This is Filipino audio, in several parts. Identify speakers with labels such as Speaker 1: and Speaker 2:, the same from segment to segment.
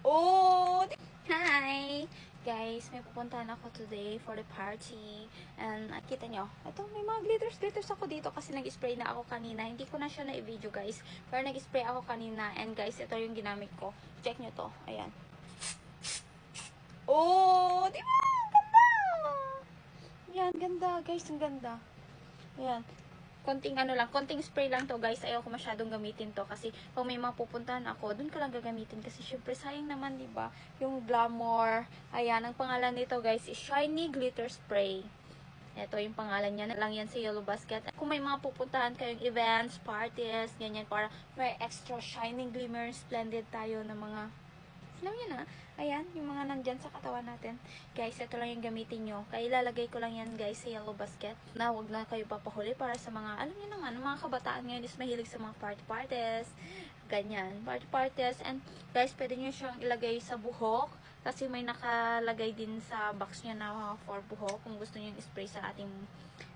Speaker 1: Oh! Hi! Guys, may pupuntahan ako today for the party. And kita nyo, ito may mga glitters ako dito kasi nag-spray na ako kanina. Hindi ko na siya na-video guys. Pero nag-spray ako kanina. And guys, ito yung ginamit ko. Check nyo to. Ayan. Oh! Di ba? Ganda! Ayan, ganda. Guys, ang ganda. Ayan. Konting konting spray lang to guys. Ayaw ko masyadong gamitin to kasi kung may mapupuntahan ako, dun ko lang gagamitin kasi syempre sayang naman, 'di ba? Yung Glamour. Ayan, ang pangalan nito guys is Shiny Glitter Spray. Ito yung pangalan niya. Lang yan sa Yellow Basket. Kung may mga pupuntahan kayong events, parties, ganyan para may extra shining, glimmer, splendid tayo ng mga alam nyo na, ayan, yung mga nandyan sa katawan natin. Guys, ito lang yung gamitin nyo. Kaya ilalagay ko lang yan, guys, sa Yellow Basket. Na huwag na kayo papahuli para sa mga, alam nyo naman, mga kabataan ngayon is mahilig sa mga party-parties. Ganyan, party-parties. And, guys, pwede nyo siyang ilagay sa buhok. Kasi may nakalagay din sa box nyo na for buhok. Kung gusto nyo i-spray sa ating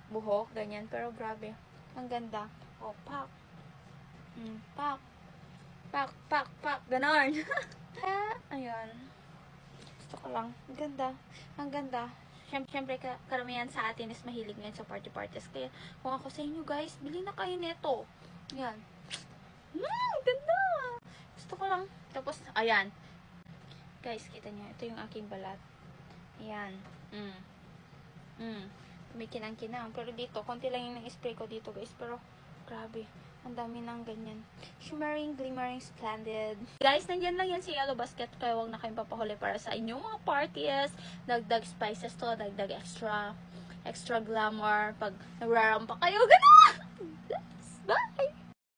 Speaker 1: buhok, ganyan. Pero, grabe, ang ganda. O, pak. Pak. Pak, pak, pak. Ganon. Ayan. Gusto ko lang. Ang ganda. Ang ganda. Siyempre, karamihan sa atin is mahilig ngayon sa party-parties. Kaya, kung ako sa inyo guys, bili na kayo nito. Ayan. Ganda. Gusto ko lang. Tapos, ayan. Guys, kita nyo. Ito yung aking balat. Ayan. Kumikinang-kinang. Pero dito, konti lang yung spray ko dito guys. Pero, grabe. Ang dami ng ganyan. Shimmering, glimmering, splendid. Guys, nandiyan lang yan si Yellow Basket. Kaya huwag na kayong papahuli para sa inyong mga parties. Dagdag spices to. Dagdag extra glamour. Pag nagrarampa kayo, gano'n!